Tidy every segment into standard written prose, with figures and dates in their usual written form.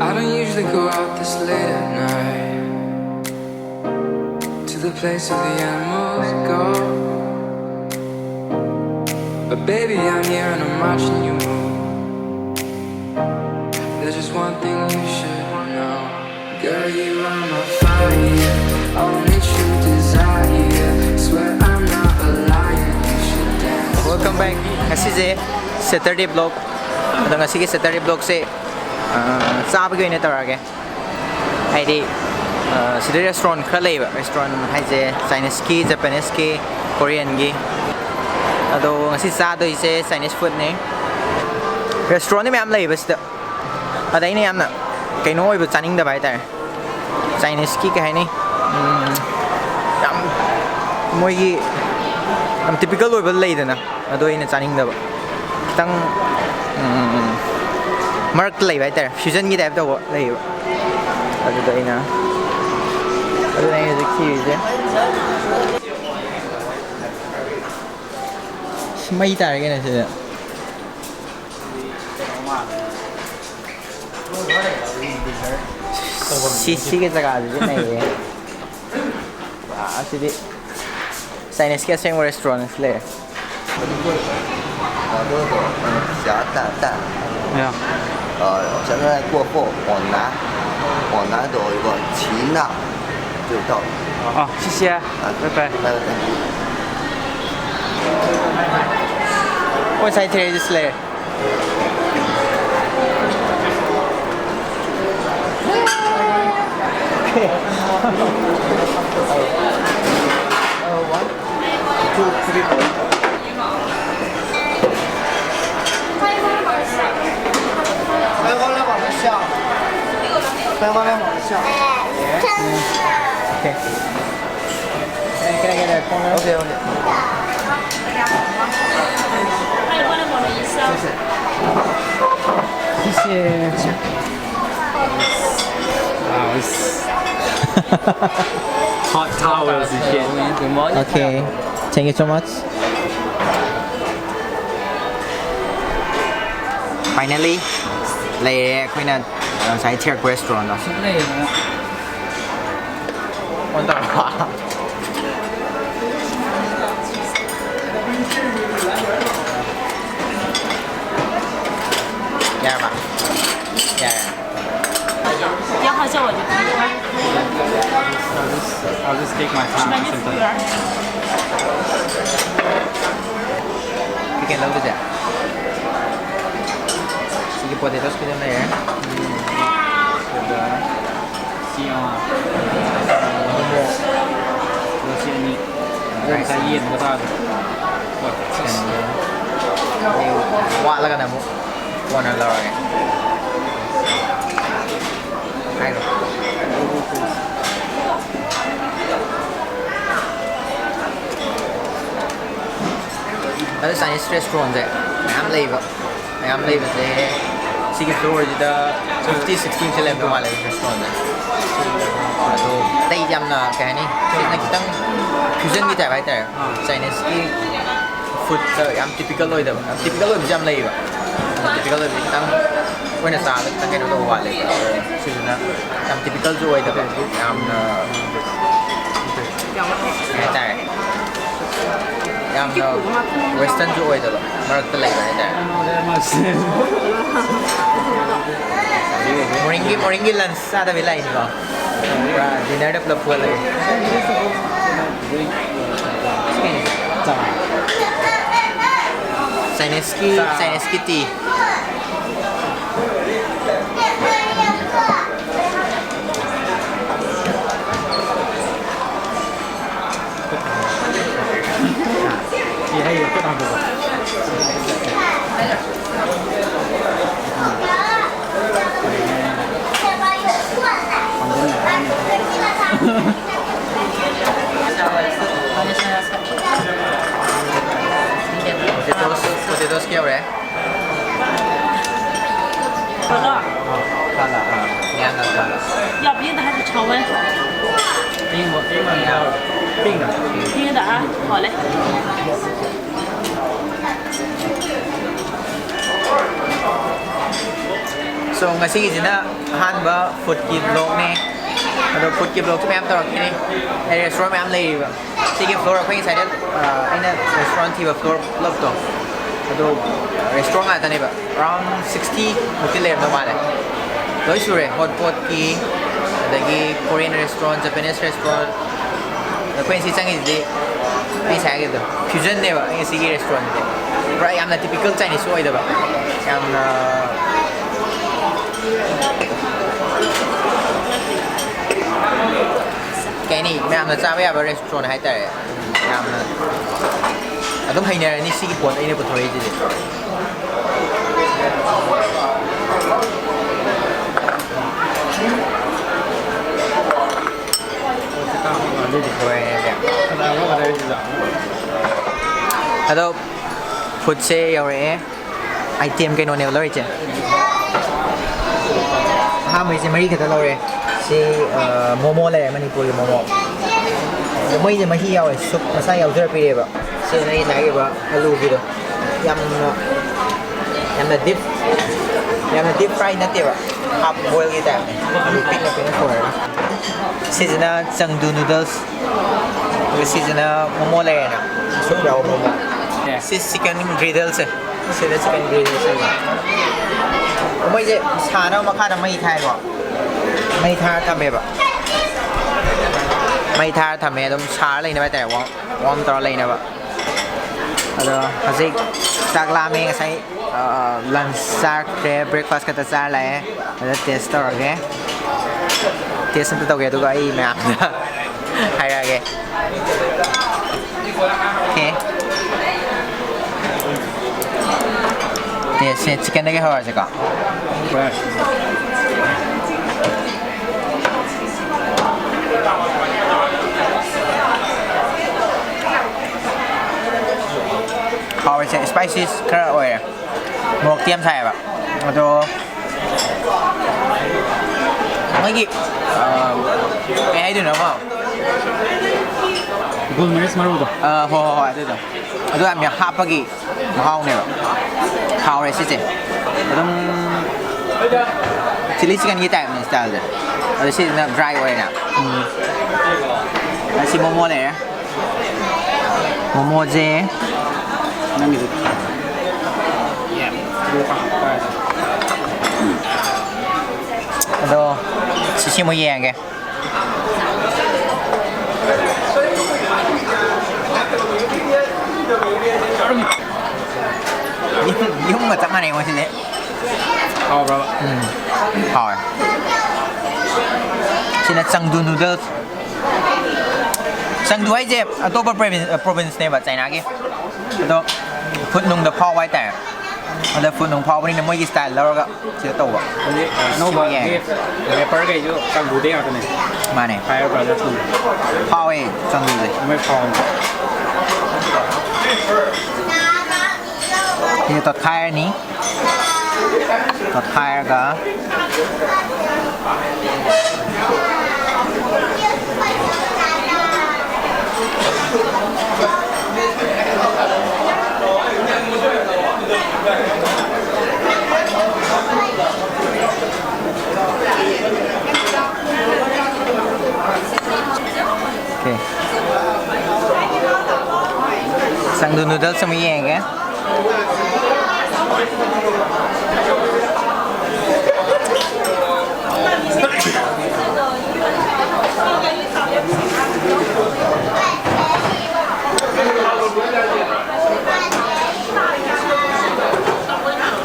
I don't usually go out this late at night to the place where the animals go. But baby, I'm here and I'm watching you move. There's just one thing you should know. Girl, you are my fire, only true desire. Swear I'm not a liar, you should dance. Welcome back. Ngasi je Saturday vlog. Ada ngasi ke Saturday vlog se चाब की ओइने तौरगे हाइदि सिदे restaurant खरा लेब restaurant हाइजे Chinese की Japanese की Korean की अदो ngasi चादोइसे Chinese food ने restaurant में लेब सिदा अदाइने यामना कइनो ओइबो चानिंगदबा हाइतारे चाइनीज की के हाइनि याम मोइगी याम टिपिकल ओइबो लेइदना अदो इने चानिंगदबा तंग Mark lay right there. Fusion get after what lay. Other day now. Other day is a key, is it? Smite again, is it? She gets a guy, isn't it? I see it. Chinese catching restaurant is there. Yeah. 现在过后往南走一个齐纳就到了。哦，谢谢，拜拜。拜拜。What's I tell you this later? One, two, three, four. Okay. Can I get a corner? Okay, okay. Wow, it's hot towels and shit. Okay. Thank you so much. Finally, later we na sai third restaurant đó. Con tao hả? Dạ bà. Dạ.要好像我就可以了。 I'll just take my time. 那你服务员。 Cái cái lâu chưa? Sige potatoes ko din na yan. Wala ka na mo. Wala na lang. Ay no. Đó là Chinese restaurant đấy. I'm leaving there. Sige floor the 50-16 km wala yung restaurant na. So, tay jam na kaya ni. Nakitang fusion kita right there. Chinese food am typical oy daw. Typical oy jam lay ba. Typical oy kitang oy na sa kitang kaya daw wala. So na am typical jo oy daw. Am right there. Am western jo oy daw. Mark the lay right there. Moringi lunch ada bila ini kok. Dinner ada peluk lagi. Chinese tea. Iya, iya, kita ambil. Potatoes kya bre? 可乐，看了啊，两个看了。要冰的还是常温？冰的，冰的。冰的啊，好嘞。so ngasigisina ahanba food ki vlog ne ado food ki vlog mayam tarakini ai restaurant mayam leiba sigi floor akhoi side aina restaurant thi ba floor love to ado restaurant ata ne ba around 60 mutil le no male loi sure hot pot ki adagi Korean restaurant Japanese restaurant akhoi si changi de ai sa ge do fusion ne ba ai sigi restaurant de right yamna typical Chinese oi da ba yamna cái này mẹ làm sao bây giờ restaurant hay tại làm đúng hay này ni xí quần ấy nó thôi gì hello food xe rồi item cái nó nêu rồi chứ ha mấy cái mấy cái đó rồi si momo le Manipuri momo mai je mahi yaw soup masa yaw jera pire ba si nai lage ba alu gitu yam na deep fry na te ba half boil kita alu pik na pina for si na chengdu noodles si na momo le na soup yaw momo si chicken griddles si na chicken griddles mai je sa na ma kha na mai thai baไม่ท่าทำแบบไม่ท่าทำแบบช้าเลยนะแต่วอมตลอดเลยนะแบบแล้วเขาจะจากราเมงใช้ลันจากเบรคฟาสต์ก็จะจ่ายเลยแล้วเทสต์ต่อโอเคเทสต์ตัวเกี่ยวกับไอ้แม่ให้อะไรโอเคเนี่ยชิคกี้พายได้แค่ไหนจ๊ะเขาไปใช้ spices คาราโอเกะหมวกเตรียมใส่แบบตัวเมื่อกี้ไม่ให้ดูนะว่า Gulmaris marudo. โหดูดูดูแบบมีฮาปกี้มาห้องเนี่ยแบบเขาอะไรสิเจ๊ต้องชิลลี่ชิคกี้พายยี่แต่เป็นสไตล์เลยแล้วชิลลี่ dry ไว้นะแล้วชิโมโม่เลยโมโม่เจNamito. Yeah. Ado, sisi mo yang ke? Yung macam mana yang macam ni? Oh, bro. Hoi. Sini Chengdu noodles. Chengdu aja, atau province ni buat China ke? Atau food nung the power white there. Ada food nung power ni nama ini style, lalu agak saya tahu tak? No, but if the burger itu kan budaya kan ni. Mana? Fire burger tu. Power Chengdu ni.ไม่พอ Ini tot kaya ni. Tot kaya ke? Okay. Chengdu noodles sama yang ke?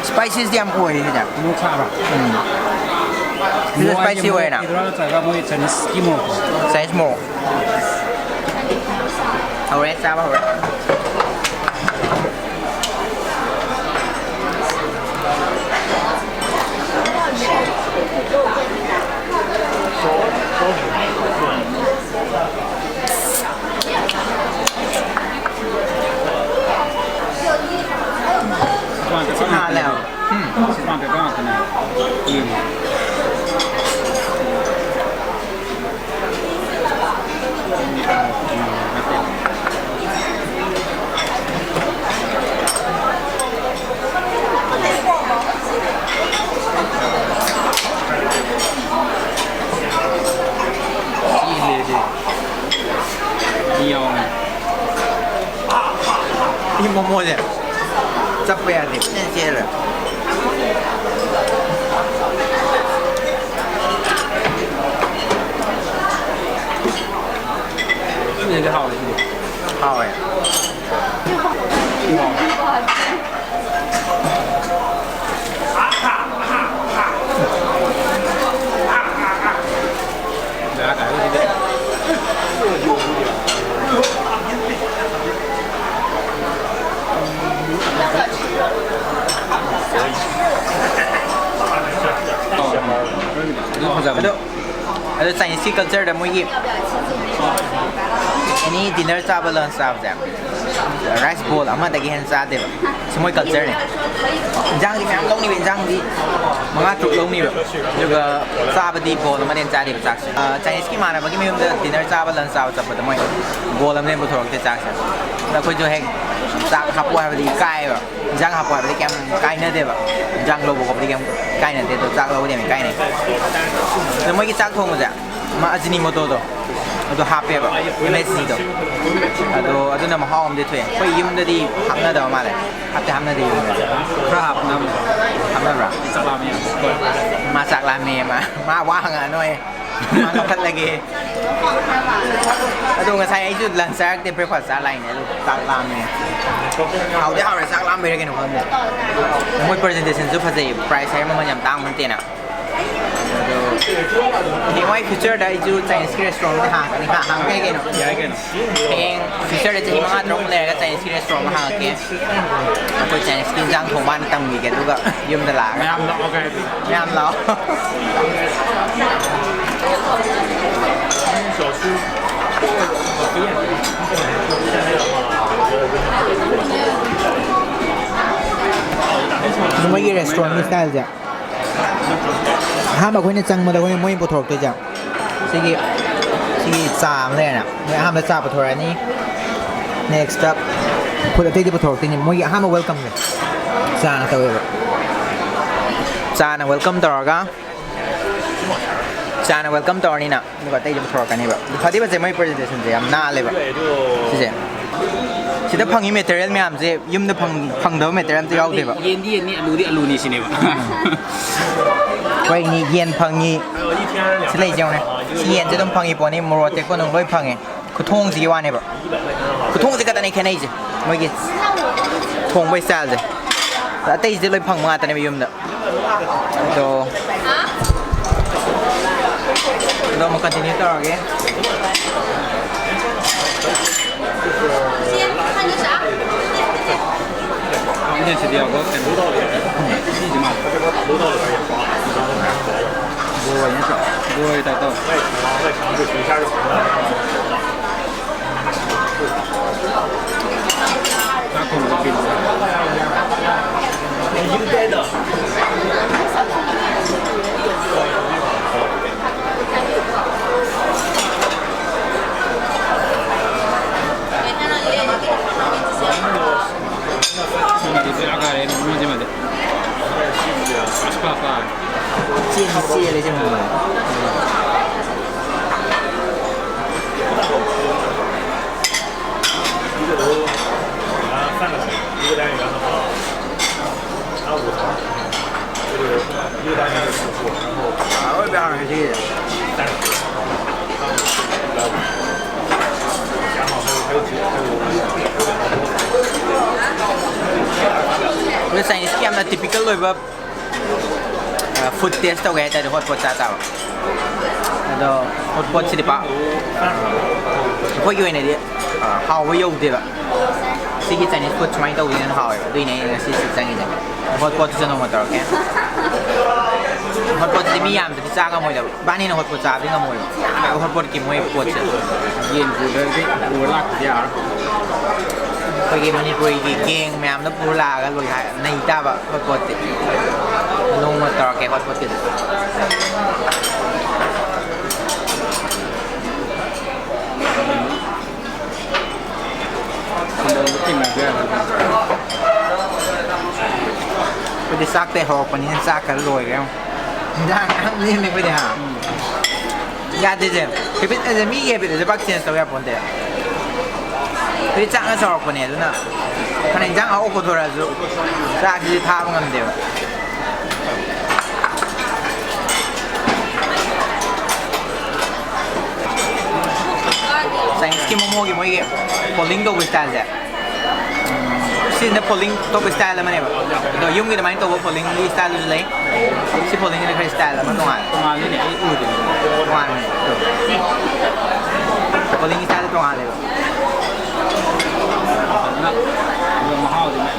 Spices dia ampuh ni saja. มูชาบะ Itu spicy way nak. ituเราจะก็ไม่ใช่สกิมโม Saya semua. Alright, sabar alright. Halal. วางไปบ้างกันนะ โมโม่เนี่ยจะเปลี่ยนเนี่ยเจ๊เลย 这个好的，好哎。大家感受这个。Ada Chinese culture dah mui ini dinner चावल lunch चावल जाए rice bowl ama tadi hen sa deh semua culture ni jang di memang long ni jang di mengatur long ni juga चावल di bowl ama den jadi becak Chinese ki mana bagi memang dinner चावल lunch चावल cepat temuai bowl ama den betul kita cakแล้วคนจะให้จักหับว่าดีใกล้แบบจังหับว่าดีแกมใกล้เนื้อเดียวแบบจังเราบอกว่าดีแกมใกล้เนื้อเดียวตัวจักเราเดียวไม่ใกล้เนี่ยแล้วเมื่อกี้จักทงจ้ะมาอาจินิโมโตโต้ตัวหับแบบไม่สีโต้ตัวน้ำหอมเดือดถั่วไปยิ้มเดือดีหับเนื้อเดียวมาเลยหับจะหับเนื้อดีครับน้ำหับเนื้อแบบจากราเมนมาจากราเมนมาว่างอ่ะหน่อยมาลองกันเลยAduh nggak saya itu lancar di breakfast lain ya, tak lama. Kau dia harus tak lama lagi nih kamu. Namun presentation tu pasti price saya memang jam tang mungkin nak. Aduh, ini future dah itu Chinese restaurant ni hang kayak gini. Ya kan. Yang future dah jadi mana terung leh ke Chinese restaurant hang ke. Aku Chinese kinjang thong ban tam mi gitu juga. Yum dah lah. Mem lo oke. Mem lo. 小吃。Semua ini restoran ni style je. Ham aku ni cang mana aku ni main botol tu je. Segi cam le na. Ni ham dah cam botol ni. Next up, put ada di botol tu ni. Moi ham welcome ni. Sana tahu. Sana welcome tu orang. Sana welcome ตอนนี้นะนี่ก็ได้ยินพอกันนี่แบบเขาที่ว่าจะไม่ presentation จะน่าเลยแบบใช่สิถ้าพังยี่ material ไม่ทำจะยุ่มถ้าพังเดิม material จะเอาเดี๋ยวแบบเย็นที่นี่อลูนี่สิเนี่ยว่านี่เย็นพังยี่สิเลยเจ้าเนี่ยเย็นจะต้องพังยี่ปอนี่มัวแต่คนหนึ่งร้อยพังไงคุณท่งสิว่าเนี่ยแบบคุณท่งจะกันในแค่ไหนจ้ะเมื่อกี้ท่งไปซาจ้ะแต่ที่จะเลยพังมาแต่ในไม่ยุ่มเด้อโดUdah mau continue terus lagi. Ini sedia apa? Ini cuma. Dua ini sih. Dua itu tahu. Aku mau bikin. Ini beda. Agak ini macam mana? Apa? Cincin le semua. Awak dah ni. Với Chinese game là typical rồiแบบ food test ตัวแกแต่ hot pot จ้าจ้าแล้ว hot pot สิป่ะพวกอยู่ในนี้how ว่าอยู่ดีแบบสิ่งที่ Chinese food ไม่ต้องยัง how ด้วยนี่สิ่งที่จังงี้ hot pot จะน้องมาต่อแก hot pot ที่มียามที่จ้าก็มวยแล้วบ้านนี้นะ hot pot จ้าที่ก็มวยแล้ว hot pot กินมวยปวดเย็นกูเลยกูรักยา Pergi Manipuri geng memang tu pula kan boleh naik dah pak hotpot nung motor ke hotpot tu Pergi sak teh hok pani sak kan loi kan jangan ni ni pergi ha ya deh tapi ada mi ke tapi ada vaksin tu ya pun deh Jadi jangan sorok pun ya tu nak. 하나 인장 아홉 거 돌아서 싹이 다 먹으면 돼요. Skin momo cái mấy cái polling đâu style vậy? Xin nó polling đâu style là mấy này rồi dùng cái máy đâu polling đi style luôn lấy. Xin polling cái style là mấy con hàng. Con cái này ưu điểm. Con hàng này. Polling style con hàng này. Nó mà hao thì mẹ.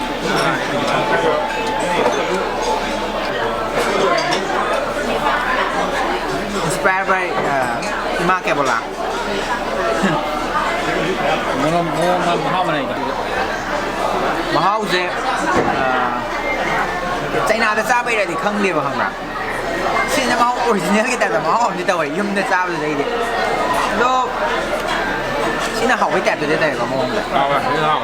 Inspired by Immakebola. Nó hao này. Mahal sẽ China đã ra bây giờ thì không liều không nào. Xin nó mahal original cái là mahal thì tao phải dùng để ra rồi đây đi. Đó xin nó học cái đẹp từ đây có mong rồi. Hao à, cái hao.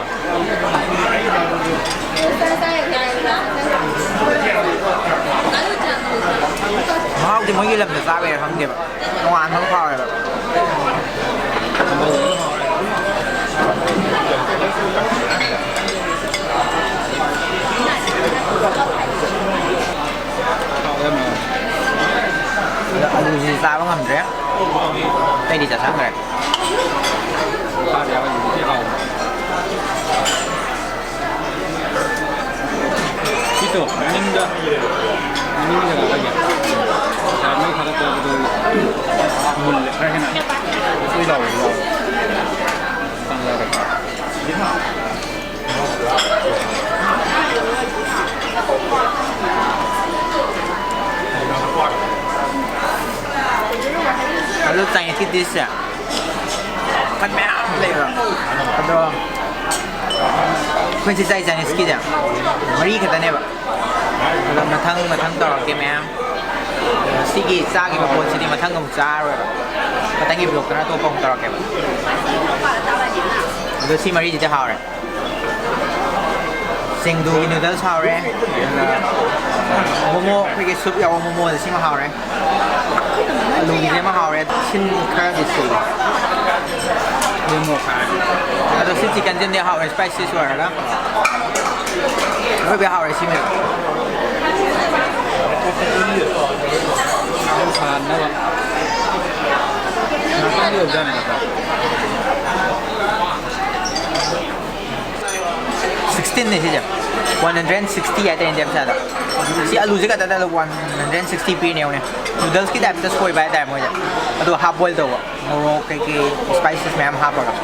Mahal thì mấy cái lần để ra bây giờ không liều. Không ăn không khoai rồi. Aduh, si sao ngầm rẽ. Đây đi chả sáng rồi. Ta đéo cái hao. Itu, ini dah apa ya? Kami kalau tu mul, kan? Itu dah. Tangga dah. Lalu tanya ke desa. Kan merah lagi. Aduh. Kunci saya jenis kita. Mari kita ni pak. Kalau matang tahu ke merah. Sigi sagi berpon sini matang kamu jar. Matangi blok kerana tu pong tahu ke pak. Itu si mari jadi hal. Singdu noodles hal. Momo pergi sup ya momo si mah hal. Lùi thế mà hào đấy xin khá gì xí Mua một cái. rồi xin chỉ cần trên đây hào đấy spicy rồi đó rồi bây hào đấy xin được Không sàn đâu ạ. Nó có nhiều dân này cả. 16 này chứ 160 ai tên đẹp sao si alu juga ada 160 pi ni punya noodles kita kita soi bayar dah macam aduh half boil tu mau kayak spices macam half orang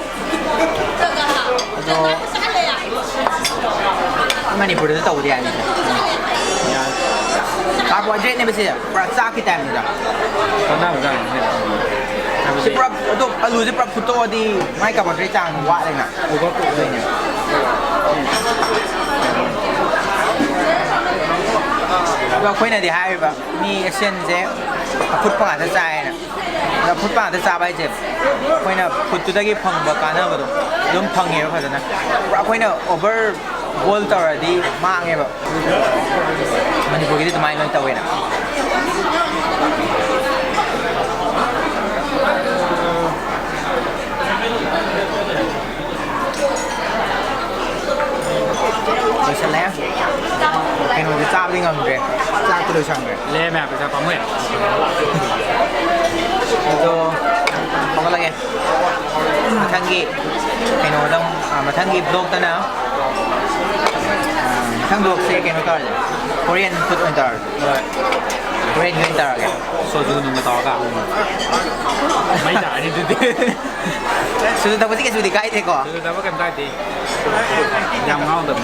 aduh mana pun tu tahu dia ni ya carbohydrate ni mesti perasa kita ni dah Có nào ra này. si prap tu alu si prap puto di mai carbohydrate jang wah lagi nak Có cụ đây nhỉ.เราคุยในที่ให้แบบมีเช่นเจ๊พุทธปังอาจจะใจนะเราพุทธปังอาจจะซาไปเจ็บคุยนะพุทธจุดที่พังบักการนะแบบล้มพังเงี้ยเขาจะนะเราคุยนะโอเวอร์วอลต์อะไรดีมากเงี้ยแบบมันจะพูดที่ทำไมเราเตาเองนะโดยเฉลี่ยเป็นวันที่จ้าไปงงเลยจ้าตัวช่างเลย Lê mẹ phải ra có nguyện. itu apa lagi matanggi keno dong matanggi blog tanah thang blog se keno tar Korean food winter Korean winter ke Soju nung tao cả. Mấy giải đi đi. sudah tahu sih ke sudah kait ko Từ tao có kem tay tí. Nhằm ngon được.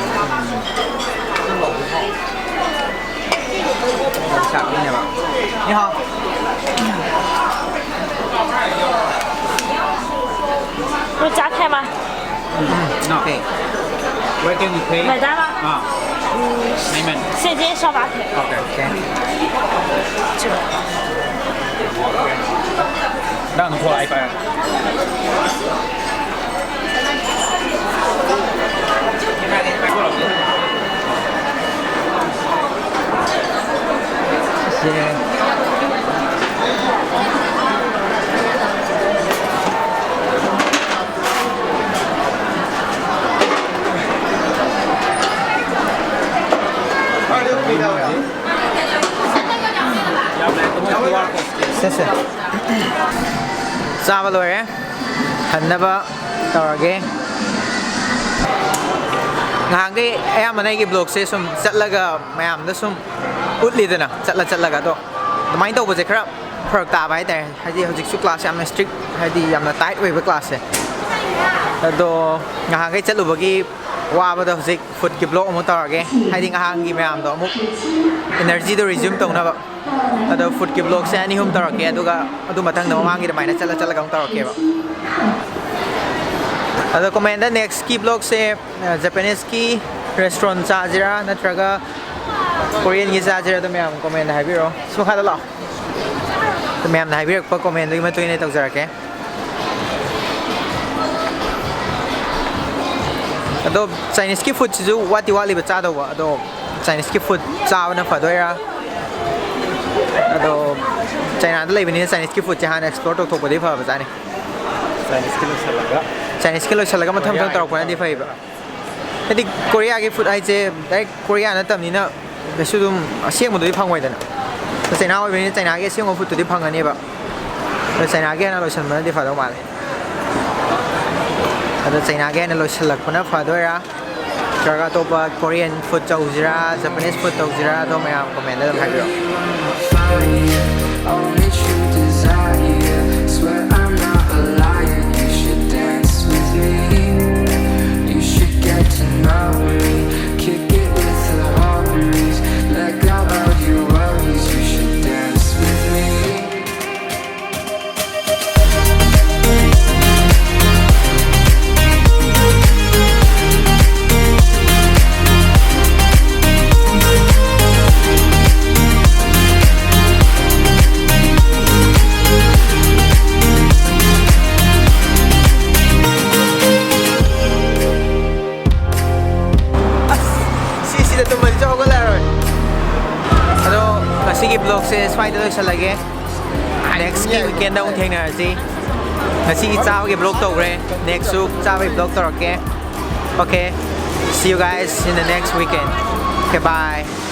chào đi nè bạn ni hao我加开吗？ Nó. ok Quay kêu người thuê. 买单吗？ À. Mấy mình. 现金刷把开。 Ok. ok Đang nó thua lại phải. yeah. ꯁꯦ ꯆꯥꯕ ꯂꯣꯏꯔꯦ ꯍꯟꯅꯕ ꯇꯧꯔꯒꯦ ꯉꯍꯥꯟꯒꯩ ꯑꯌꯥꯝꯕꯅ ꯑꯩꯒꯤ ꯕ꯭ꯂꯣꯒꯁꯦ ꯁꯨꯝ ꯆꯠꯂꯒ ꯃꯌꯥꯝꯗ ꯁꯨꯝ ꯎꯠꯂꯤꯗꯅ ꯆꯠꯂꯒ ꯑꯗꯣ ꯑꯗꯨꯃꯥꯏꯅ ꯇꯧꯕꯁꯦ ꯈꯔ ꯐꯔꯛ ꯇꯥꯕ ꯍꯥꯏꯇꯥꯔꯦ ꯍꯥꯏꯗꯤ ꯍꯧꯖꯤꯛꯁꯨ ꯀ꯭ꯂꯥꯁ ꯌꯥꯝꯅ ꯁ꯭ꯇ꯭ꯔꯤꯛ ꯍꯥꯏꯗꯤ ꯌꯥꯝꯅ ꯇꯥꯏꯠ ꯑꯣꯏꯕ ꯀ꯭ꯂꯥꯁꯁꯦ ꯑꯗꯣ ꯉꯍꯥꯟꯒꯩ ꯆꯠꯂꯨꯕꯒꯤ ꯋꯥꯕꯗꯣ ꯍꯧꯖꯤꯛ ꯐꯨꯗꯀꯤ ꯕ꯭ꯂꯣग ꯑꯃꯨꯛ ꯇꯧꯔꯒꯦ ꯍꯥꯏꯗꯤ ꯉꯍꯥꯟꯒꯤ ꯃꯌꯥꯝꯗꯣ ꯑꯃꯨꯛ ꯏꯅꯔꯖꯤꯗꯣ ꯔꯤꯖ꯭ꯌꯨꯝ ꯇꯧꯅꯕ ꯑꯗꯣ ꯐꯨꯗꯀꯤ ꯕ꯭ꯂꯣꯒꯁꯦ 2-3 ꯇꯧꯔꯛꯀꯦ ꯑꯗꯨꯒ ꯑꯗꯨ ꯃꯊꯪꯗ ꯃꯃꯥꯡꯒꯤ ꯑꯗꯨꯃꯥꯏꯅ ꯆꯠꯂꯒ ꯑꯃꯨꯛ ꯇꯧꯔꯛꯀꯦꯕ ꯑꯗꯣ ꯀꯣꯃꯦꯟꯗ ꯅꯦꯛꯁꯀꯤ ꯕ꯭ꯂꯣꯒꯁꯦ ꯖꯄꯥꯅꯤꯁꯀꯤ ꯔꯦꯁꯇꯨꯔꯦꯟ ꯆꯥꯁꯤꯔꯥ ꯅꯠꯇ꯭ꯔꯒ ꯀꯣꯔꯤꯌꯟꯒꯤ ꯆꯥꯁꯤꯔꯥ ꯑꯗꯨ ꯃꯌꯥꯝ ꯀꯣꯃꯦꯟꯗ ꯍꯥꯏꯕꯤꯔꯛꯑꯣ ꯁꯤ ꯃꯈꯥꯗ ꯂꯥꯛꯑꯣ ꯃꯌꯥꯝꯅ ꯍꯥꯏꯕꯤꯔꯛꯄ ꯀꯣꯃꯦꯟꯗꯨꯒꯤ ꯃꯇꯨꯡ ꯏꯟꯅ ꯇꯧꯖꯔꯛꯀꯦ ꯑꯗꯣ ꯆꯥꯏꯅꯤꯁꯀꯤ ꯐꯨꯗꯁꯤꯁꯨ ꯋꯥꯠꯂꯤꯕ ꯆꯥꯗꯧꯕ ꯑꯗꯣ ꯆꯥꯏꯅꯤꯁꯀꯤ ꯐꯨꯗ ꯆꯥꯕꯅ ꯐꯗꯣꯏꯔꯥ ꯑꯗꯣ ꯆꯥꯏꯅꯥꯗ ꯂꯩꯕꯅꯤꯅ ꯆꯥꯏꯅꯤꯁꯀꯤ ꯐꯨꯗꯁꯦ ꯍꯥꯟꯅ ꯑꯦꯛꯁꯄ꯭ꯂꯣꯔ ꯇꯧꯊꯣꯛꯄꯗꯤ ꯐꯕꯖꯥꯠꯅꯤ ꯆꯥꯏꯅꯤꯁꯀꯤ ꯂꯣꯏꯁꯤꯜꯂꯒ ꯃꯊꯪ ꯇꯧꯔꯛꯄꯅꯗꯤ ꯐꯩꯕ ꯍꯥꯏꯗꯤ ꯀꯣꯔꯤꯌꯥꯒꯤ ꯐꯨꯗ ꯍꯥꯏꯁꯦ ꯗꯥꯏꯔꯦꯛ ꯀꯣꯔꯤꯌꯥ ꯅꯠꯇꯕꯅꯤꯅ ꯀꯩꯁꯨ ꯑꯗꯨꯝ ꯑꯁꯦꯡꯕꯗꯨꯗꯤ ꯐꯪꯉꯣꯏꯗꯅ ꯆꯥꯏꯅꯥ ꯑꯣꯏꯕꯅꯤꯅ ꯆꯥꯏꯅꯥꯒꯤ ꯑꯁꯦꯡꯕ ꯐꯨꯗꯇꯨꯗꯤ ꯐꯪꯉꯅꯦꯕ ꯑꯗꯣ ꯆꯥꯏꯅꯥꯒꯤ ꯍꯥꯟꯅ ꯂꯣꯏꯁꯤꯟꯕꯅꯗꯤ ꯐꯗꯧ ꯃꯥꯜꯂꯦ ꯑꯗꯣ ꯆꯥꯏꯅꯥꯒꯤ ꯍꯥꯟꯅ ꯂꯣꯏꯁꯤꯜꯂꯛꯄꯅ ꯐꯗꯣꯏꯔꯥ ꯅꯠꯇ꯭ꯔꯒ ꯑꯇꯣꯞꯄ ꯀꯣꯔꯤꯌꯟ ꯐꯨꯗ ꯇꯧꯁꯤꯔꯥ ꯖꯄꯥꯅꯤꯁ ꯐꯨꯗ ꯇꯧꯁꯤꯔꯥ ꯑꯗꯣ ꯃꯌꯥꯝ ꯀꯣꯃꯦꯟꯗ ꯑꯗꯨꯝ ꯍꯥꯏꯕꯤꯔꯛꯑꯣ Only true desire. Swear I'm not a liar. You should dance with me. You should get to know me. Kick it with the homies. Let go of your worries. You should dance with me. ꯉꯁꯤꯒꯤ ꯕ꯭ꯂꯣꯒꯁꯦ ꯁ꯭ꯋꯥꯏꯗ ꯂꯣꯏꯁꯤꯜꯂꯒꯦ ꯅꯦꯛꯁꯀꯤ weekend ꯑꯃꯨꯛ ꯊꯦꯡꯅꯔꯁꯤ ꯉꯁꯤꯒꯤ ꯆꯥꯕꯒꯤ ꯕ꯭ꯂꯣग ꯇꯧꯈ꯭ꯔꯦ ꯅꯦꯛꯁꯁꯨ ꯆꯥꯕꯒꯤ ꯕ꯭ꯂꯣग ꯇꯧꯔꯛꯀꯦ Okay, see you guys in the next weekend. Okay, bye.